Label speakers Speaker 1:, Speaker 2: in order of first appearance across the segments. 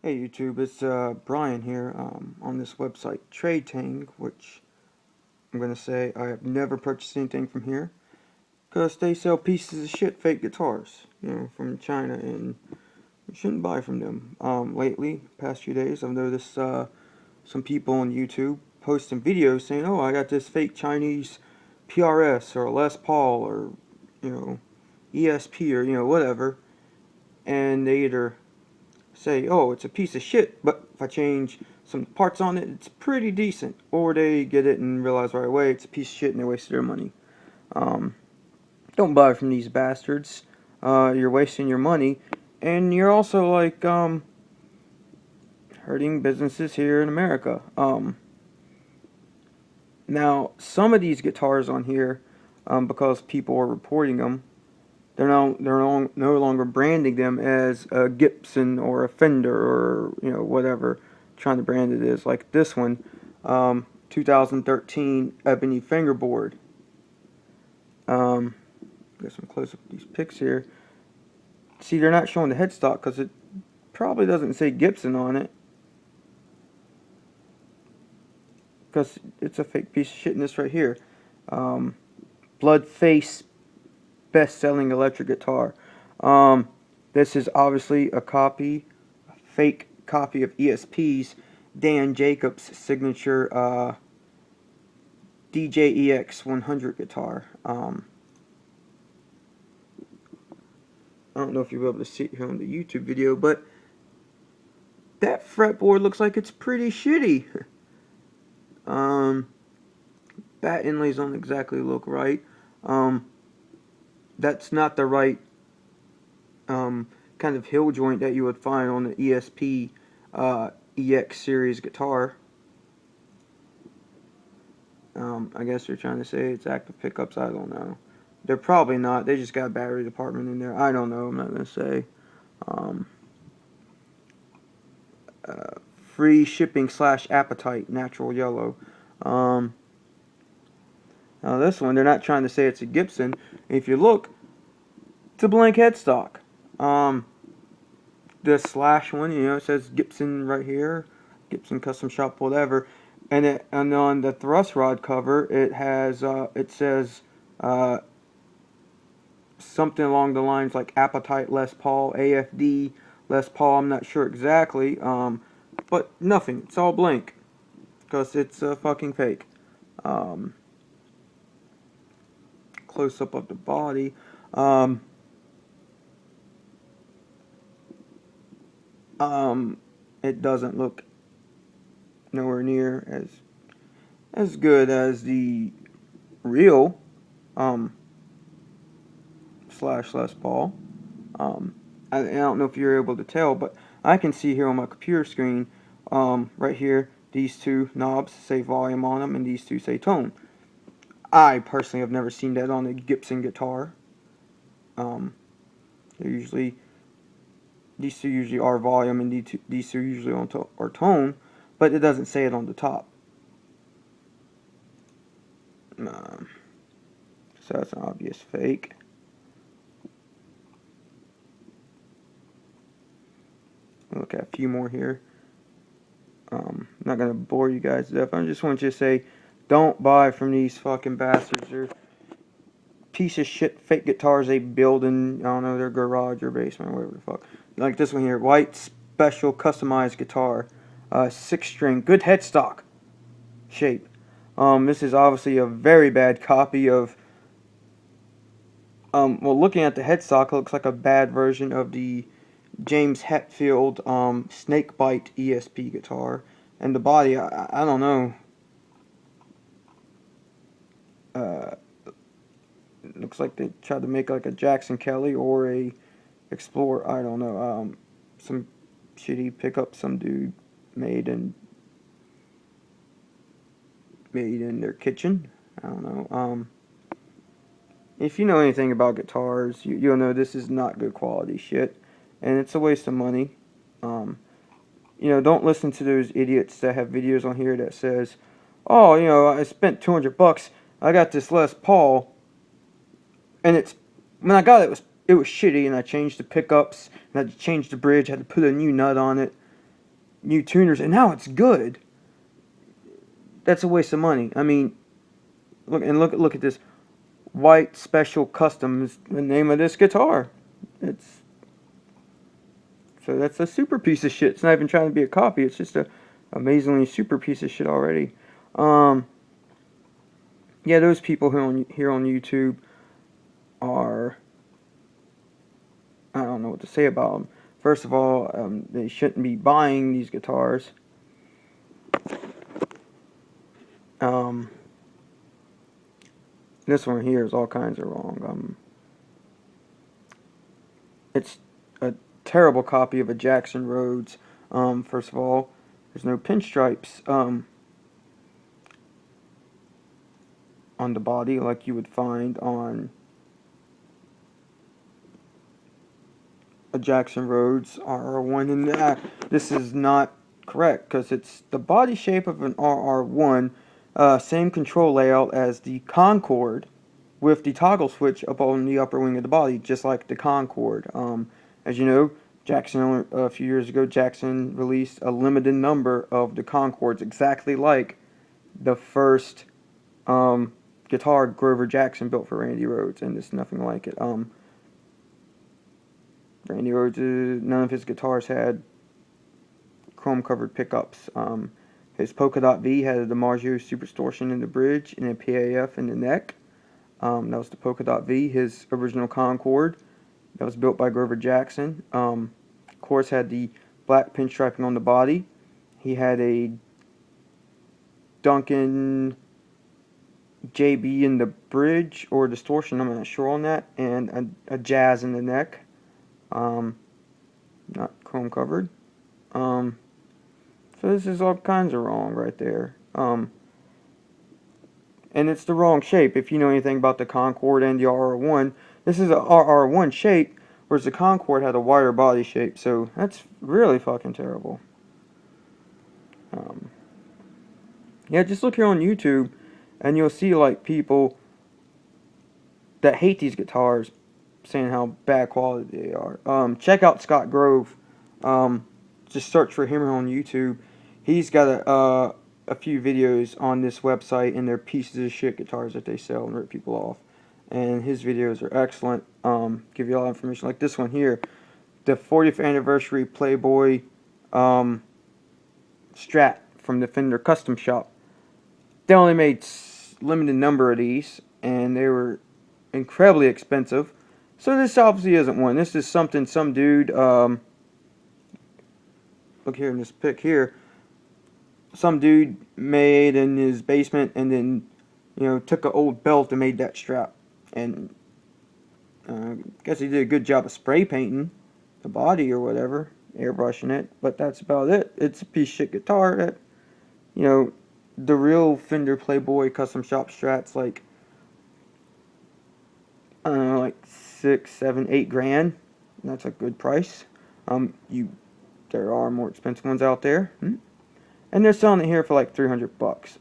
Speaker 1: Hey YouTube, it's Brian here on this website Trade Tang, which I'm gonna say I have never purchased anything from here because they sell pieces of shit fake guitars, from China, and you shouldn't buy from them. Lately, past few days, I've noticed some people on YouTube posting videos saying, "Oh, I got this fake Chinese PRS or Les Paul or you know ESP or whatever," and they either say, oh, it's a piece of shit, but if I change some parts on it, it's pretty decent. Or they get it and realize right away it's a piece of shit and they wasted their money. Um, don't buy from these bastards. You're wasting your money, and you're also like hurting businesses here in America. Now, some of these guitars on here, because people are reporting them, they're no longer branding them as a Gibson or a Fender or whatever trying to brand it is. Like this one, 2013 ebony fingerboard. Get some close up of these pics here. See, they're not showing the headstock because it probably doesn't say Gibson on it, because it's a fake piece of shit in this right here. Bloodface best-selling electric guitar. This is obviously a fake copy of ESP's Dan Jacobs' signature DJEX 100 guitar. I don't know if you'll be able to see it here on the YouTube video, but that fretboard looks like it's pretty shitty. Bat inlays don't exactly look right. That's not the right kind of hill joint that you would find on the ESP EX series guitar. I guess they're trying to say it's active pickups. I don't know. They're probably not. They just got a battery department in there. I don't know. I'm not going to say. Free shipping / appetite, natural yellow. Now this one, they're not trying to say it's a Gibson. If you look, it's a blank headstock. The slash one, it says Gibson right here, Gibson Custom Shop, whatever, and on the thrust rod cover, it says something along the lines like Appetite Les Paul, AFD Les Paul. I'm not sure exactly, but nothing. It's all blank because it's fucking fake. Close up of the body. It doesn't look nowhere near as good as the real slash Les Paul. I don't know if you're able to tell, but I can see here on my computer screen, right here, these two knobs say volume on them, and these two say tone. I personally have never seen that on a Gibson guitar. These two usually are volume, and these two usually are tone, but it doesn't say it on the top. So that's an obvious fake. Look at a few more here. I'm not gonna bore you guys to death. I just want you to say, don't buy from these fucking bastards. They're piece of shit fake guitars they build in, I don't know, their garage or basement or whatever the fuck. Like this one here, white special customized guitar, 6-string, good headstock shape. This is obviously a very bad copy of, well, looking at the headstock, it looks like a bad version of the James Hetfield Snakebite ESP guitar. And the body, I don't know. Looks like they tried to make like a Jackson Kelly or a Explorer. I don't know. Some shitty pickup some dude made in their kitchen. I don't know. If you know anything about guitars, you'll know this is not good quality shit, and it's a waste of money. Don't listen to those idiots that have videos on here that says, "Oh, I spent $200. I got this Les Paul, and when I got it was shitty, and I changed the pickups, and I changed the bridge, had to put a new nut on it." new tuners, and now it's good. That's a waste of money. I mean, look at this. White Special Custom is the name of this guitar. It's So that's a super piece of shit. It's not even trying to be a copy. It's just a amazingly super piece of shit already. Um, yeah, those people here on YouTube are, I don't know what to say about them. First of all, they shouldn't be buying these guitars. Um, this one here is all kinds of wrong. It's a terrible copy of a Jackson Rhodes. First of all, there's no pinstripes on the body like you would find on a Jackson Rhodes RR1, and this is not correct because it's the body shape of an RR1, same control layout as the Concorde, with the toggle switch up on the upper wing of the body, just like the Concorde. As you know, a few years ago, Jackson released a limited number of the Concordes, exactly like the first guitar Grover Jackson built for Randy Rhoads, and it's nothing like it. Randy Rhoads, none of his guitars had chrome-covered pickups. His Polka Dot V had a DiMaggio Superstortion in the bridge and a PAF in the neck. That was the Polka Dot V. His original Concorde, that was built by Grover Jackson. Of course, had the black pinstriping on the body. He had a Duncan JB in the bridge, or distortion, I'm not sure on that, and a Jazz in the neck. Not chrome covered. So this is all kinds of wrong right there. And it's the wrong shape. If you know anything about the Concorde and the RR1, this is a RR1 shape, whereas the Concorde had a wider body shape. So that's really fucking terrible. Yeah, just look here on YouTube, and you'll see like people that hate these guitars saying how bad quality they are. Check out Scott Grove. Just search for him on YouTube. He's got a few videos on this website, and they're pieces of shit guitars that they sell and rip people off. And his videos are excellent. Give you a lot of information, like this one here, the 40th anniversary Playboy Strat from the Fender Custom Shop. They only made limited number of these, and they were incredibly expensive. So this obviously isn't one. This is something some dude, look here in this pic here, some dude made in his basement, and then, you know, took an old belt and made that strap. And I guess he did a good job of spray painting the body or whatever, airbrushing it, but that's about it. It's a piece of shit guitar that, you know, the real Fender Playboy Custom Shop Strats, like, I don't know, like 6, 7, 8 grand. That's a good price. There are more expensive ones out there, and they're selling it here for like $300.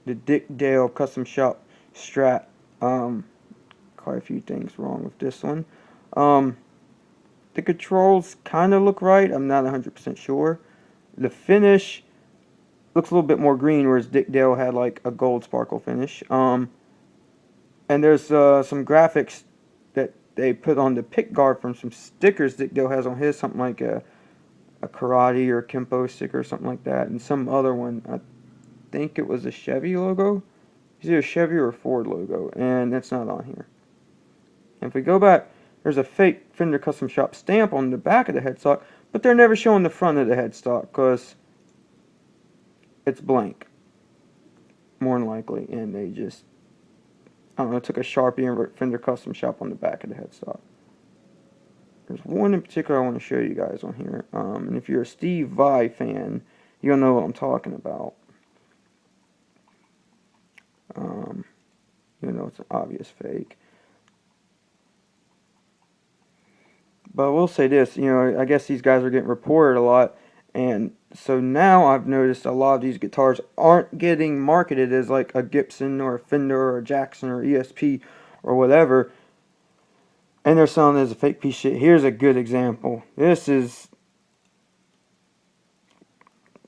Speaker 1: The Dick Dale Custom Shop Strat. Quite a few things wrong with this one. The controls kind of look right. I'm not 100% sure. The finish looks a little bit more green, whereas Dick Dale had like a gold sparkle finish. And there's some graphics that they put on the pick guard from some stickers Dick Dale has on his, something like a karate or Kempo sticker or something like that, and some other one, I think it was a Chevy logo. It's either a Chevy or a Ford logo, and that's not on here. And if we go back, there's a fake Fender Custom Shop stamp on the back of the headstock, but they're never showing the front of the headstock because it's blank, more than likely, and they just, I don't know, took a Sharpie and wrote Fender Custom Shop on the back of the headstock. There's one in particular I want to show you guys on here, and if you're a Steve Vai fan, you'll know what I'm talking about. You know it's an obvious fake. But I will say this, you know, I guess these guys are getting reported a lot, and so now I've noticed a lot of these guitars aren't getting marketed as like a Gibson or a Fender or a Jackson or ESP or whatever. And they're selling it as a fake piece of shit. Here's a good example. This is,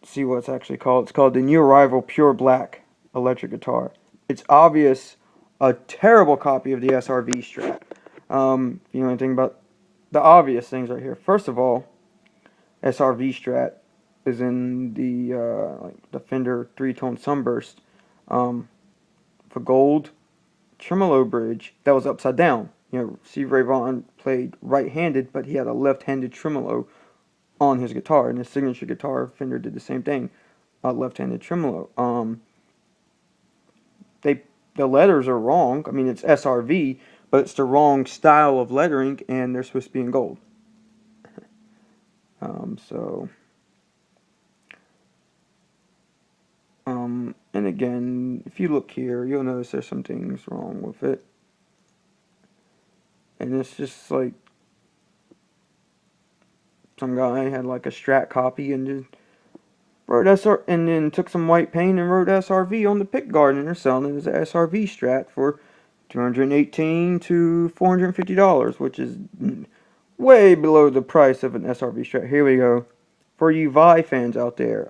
Speaker 1: see what it's actually called. It's called the New Arrival Pure Black electric guitar. It's obvious a terrible copy of the SRV Strat. You know anything about the obvious things right here? First of all, SRV Strat is in the like the Fender 3-tone Sunburst for gold tremolo bridge that was upside down. You know, Steve Ray Vaughan played right-handed, but he had a left-handed tremolo on his guitar. And his signature guitar, Fender did the same thing, left-handed tremolo. The letters are wrong. I mean, it's SRV, but it's the wrong style of lettering, and they're supposed to be in gold. And again, if you look here, you'll notice there's some things wrong with it. And it's just like some guy had like a Strat copy and just wrote SR, and then took some white paint and wrote SRV on the pick guard, and they're selling it as an SRV Strat for $218 to $450, which is way below the price of an SRV Strat. Here we go. For you Vi fans out there,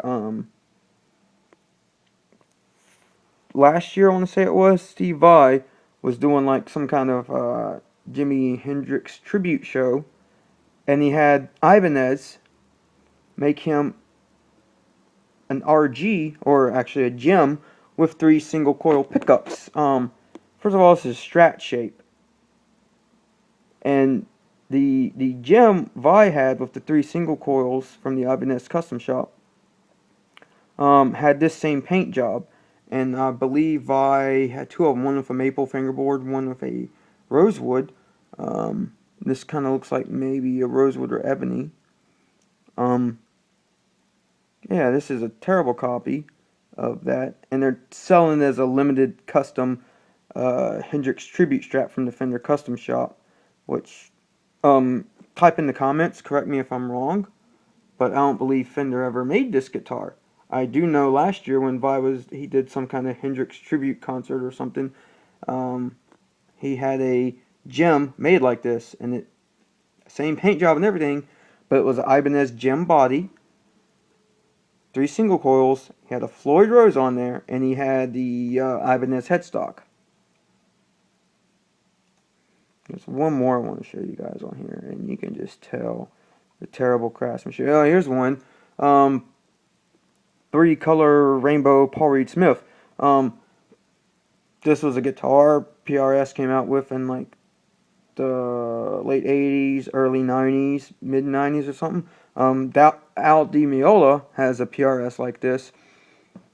Speaker 1: last year I want to say it was, Steve Vai was doing like some kind of Jimi Hendrix tribute show, and he had Ibanez make him an RG, or actually a gem, with 3 single coil pickups. First of all, this is Strat shape, and the gem Vi had with the 3 single coils from the Ibanez custom shop had this same paint job, and I believe Vi had 2 of them, one with a maple fingerboard, one with a rosewood. This kind of looks like maybe a rosewood or ebony. Yeah, this is a terrible copy of that, and they're selling it as a limited custom Hendrix tribute Strat from the Fender custom shop, which, type in the comments, correct me if I'm wrong, but I don't believe Fender ever made this guitar. I do know last year when he did some kind of Hendrix tribute concert or something, he had a gem made like this, and it, same paint job and everything, but it was an Ibanez gem body, 3 single coils, he had a Floyd Rose on there, and he had the Ibanez headstock. There's one more I want to show you guys on here, and you can just tell the terrible craftsmanship. Oh, here's one. 3-color rainbow Paul Reed Smith. This was a guitar PRS came out with in like the late 80s, early 90s, mid 90s or something. Al Di Meola has a PRS like this.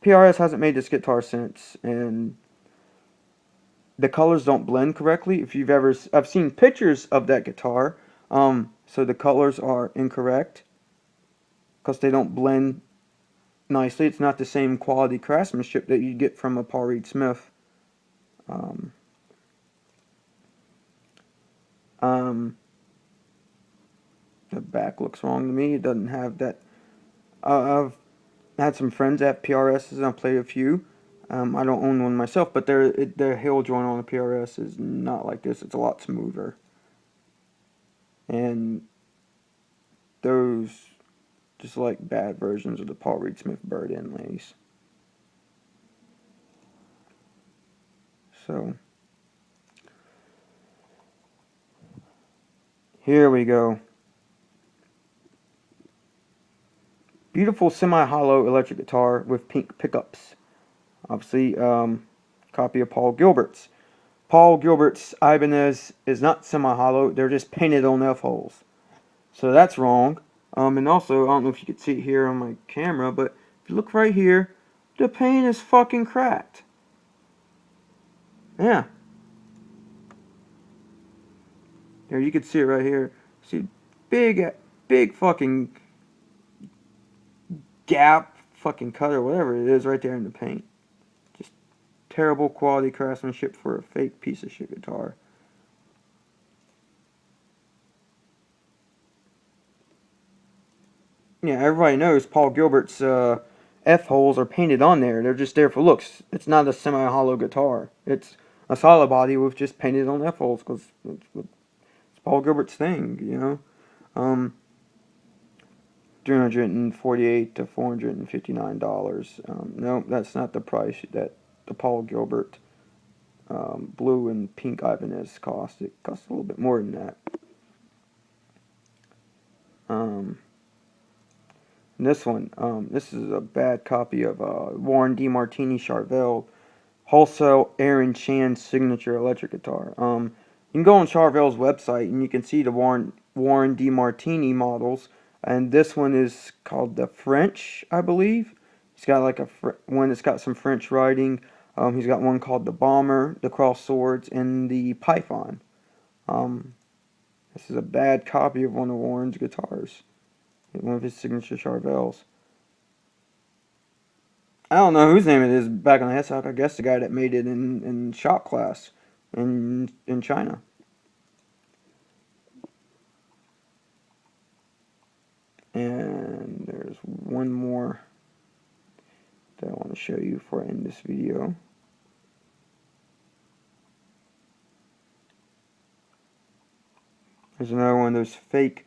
Speaker 1: PRS hasn't made this guitar since, and the colors don't blend correctly. If you've ever, I've seen pictures of that guitar, so the colors are incorrect because they don't blend nicely. It's not the same quality craftsmanship that you get from a Paul Reed Smith. The back looks wrong to me. It doesn't have that. I've had some friends that have PRSs, and I've played a few. I don't own one myself, but their heel joint on the PRS is not like this. It's a lot smoother. And those just like bad versions of the Paul Reed Smith bird inlays. So here we go. Beautiful semi-hollow electric guitar with pink pickups. Obviously, copy of Paul Gilbert's. Paul Gilbert's Ibanez is not semi-hollow. They're just painted on F-holes. So that's wrong. And also, I don't know if you can see it here on my camera, but if you look right here, the paint is fucking cracked. Yeah. Here, you can see it right here. See, big fucking gap, fucking cut or whatever it is right there in the paint. Just terrible quality craftsmanship for a fake piece of shit guitar. Yeah, everybody knows Paul Gilbert's F-holes are painted on there. They're just there for looks. It's not a semi-hollow guitar. It's a solid body with just painted on F-holes because it's Paul Gilbert's thing, you know. 348 to $459. No, that's not the price that the Paul Gilbert blue and pink Ibanez cost. It costs a little bit more than that. This one, this is a bad copy of Warren DeMartini Charvel wholesale Aaron Chan signature electric guitar. You can go on Charvel's website and you can see the Warren DeMartini models, and this one is called the French, I believe. He's got like one that's got some French writing. He's got one called the Bomber, the Cross Swords, and the Python. This is a bad copy of one of Warren's guitars, one of his signature Charvels. I don't know whose name it is back on the headstock. I guess the guy that made it in shop class in China. And there's one more that I want to show you before I end this video. There's another one of those fake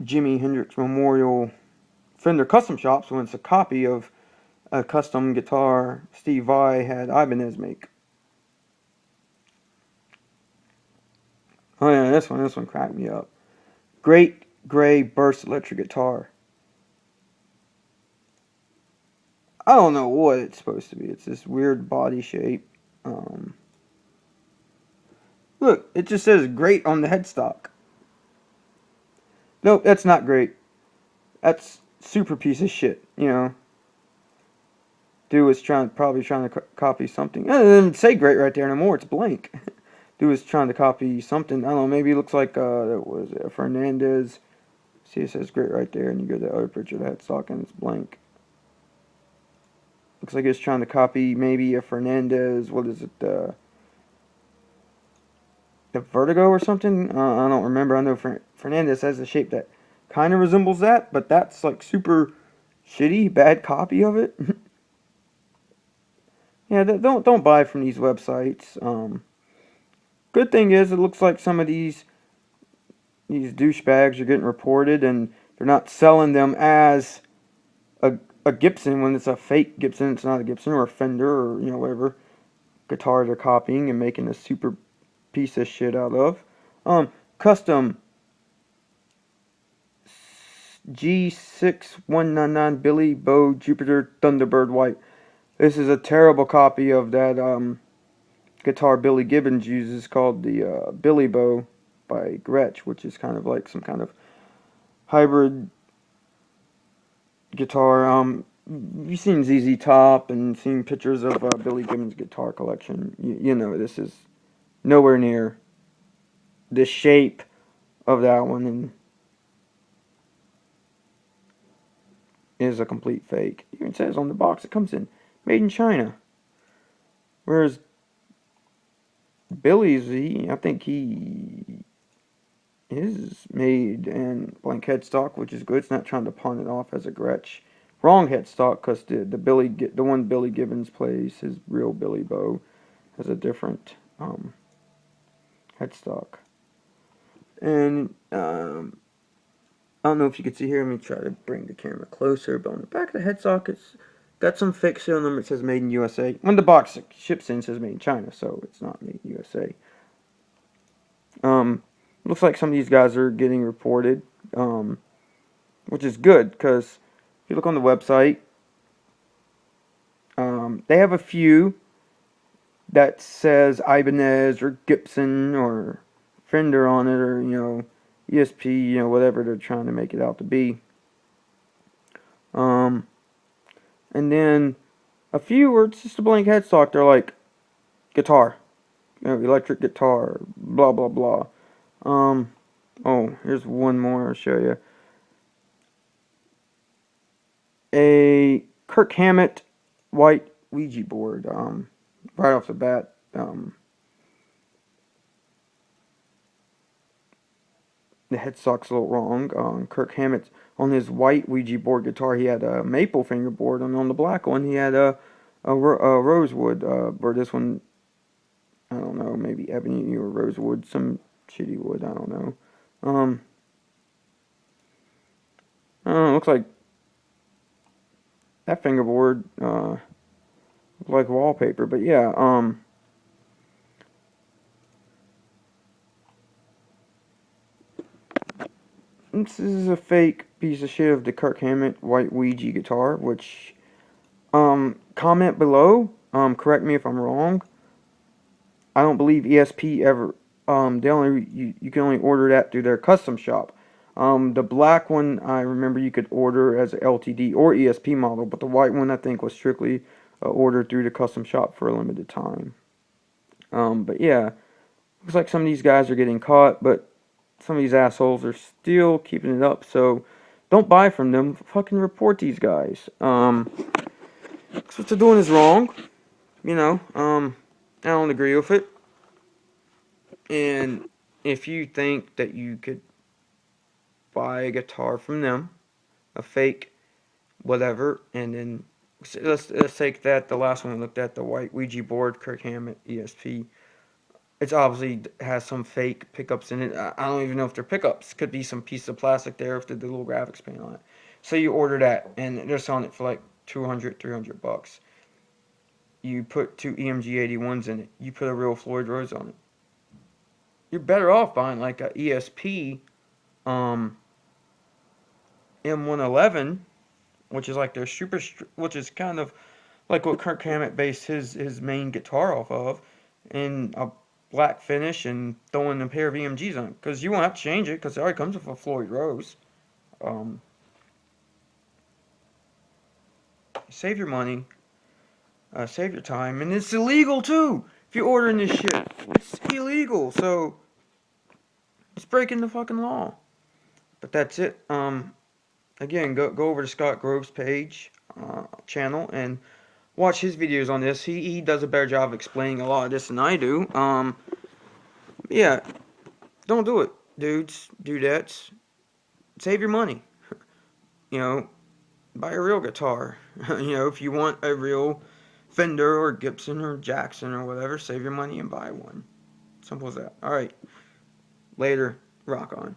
Speaker 1: Jimi Hendrix Memorial Fender custom shops when it's a copy of a custom guitar Steve Vai had Ibanez make. Oh yeah, this one cracked me up. Great Gray Burst electric guitar. I don't know what it's supposed to be. It's this weird body shape. Look, it just says great on the headstock. Nope, that's not great. That's super piece of shit, you know. Dude was probably trying to copy something. It doesn't say great right there anymore. It's blank. Dude was trying to copy something. I don't know. Maybe it looks like that was a Fernandez. See, it says great right there, and you go to the other picture of the headstock, and it's blank. Looks like it's trying to copy maybe a Fernandez. What is it? The Vertigo or something? I don't remember. I know Fernandez has a shape that kind of resembles that, but that's like super shitty, bad copy of it. Yeah, don't buy from these websites. Good thing is, it looks like some of these douchebags are getting reported, and they're not selling them as a Gibson when it's a fake Gibson. It's not a Gibson or a Fender or whatever guitar they're copying and making a super piece of shit out of. Custom G6199 Billy Bow Jupiter Thunderbird White. This is a terrible copy of that guitar Billy Gibbons uses called the Billy Bow by Gretsch, which is kind of like some kind of hybrid guitar. You've seen ZZ Top and seen pictures of Billy Gibbons' guitar collection. You know, this is nowhere near the shape of that one, and is a complete fake. It even says on the box it comes in made in China, whereas Billy's, I think he is made in blank headstock, which is good. It's not trying to pawn it off as a Gretsch. Wrong headstock, because the one Billy Gibbons plays, his real Billy Bow, has a different headstock. And I don't know if you can see here. Let me try to bring the camera closer. But on the back of the headstock, it's got some fake serial number. It says made in USA. When the box ships in, it says made in China, so it's not made in USA. Looks like some of these guys are getting reported, which is good, because if you look on the website, they have a few that says Ibanez or Gibson or Fender on it, or ESP, whatever they're trying to make it out to be. And then a few where it's just a blank headstock. They're like guitar, electric guitar, blah blah blah. Oh, here's one more I'll show you. A Kirk Hammett white Ouija board. Right off the bat, the headstock's a little wrong. Kirk Hammett, on his white Ouija board guitar, he had a maple fingerboard, and on the black one, he had a rosewood. Or this one, I don't know, maybe ebony or rosewood, some shitty wood. I don't know. Um, looks like that fingerboard like wallpaper. But yeah, this is a fake piece of shit of the Kirk Hammett white Ouija guitar. Which comment below. Correct me if I'm wrong. I don't believe ESP ever. They only you can only order that through their custom shop. The black one I remember you could order as a LTD or ESP model, but the white one I think was strictly ordered through the custom shop for a limited time. But yeah, looks like some of these guys are getting caught, but some of these assholes are still keeping it up. So don't buy from them. Fucking report these guys. 'Cause what they're doing is wrong. You know. I don't agree with it. And if you think that you could buy a guitar from them, a fake whatever, and then let's take that, the last one we looked at, the white Ouija board, Kirk Hammett ESP. It's obviously has some fake pickups in it. I don't even know if they're pickups. Could be some piece of plastic there with the little graphics paint on it. So you order that, and they're selling it for like 200, 300 bucks. You put two EMG 81s in it. You put a real Floyd Rose on it. You're better off buying like a ESP M111, which is like their which is kind of like what Kirk Hammett based his main guitar off of, in a black finish and throwing a pair of EMGs on it, because you won't have to change it because it already comes with a Floyd Rose. Save your money, save your time, and it's illegal too. If you're ordering this shit, it's illegal. So it's breaking the fucking law. But that's it. Again, go over to Scott Grove's page, channel, and watch his videos on this. He does a better job of explaining a lot of this than I do. Yeah, don't do it, dudes, dudettes. Save your money. You know, buy a real guitar. You know, if you want a real Fender or Gibson or Jackson or whatever, save your money and buy one. Simple as that. All right, later. Rock on.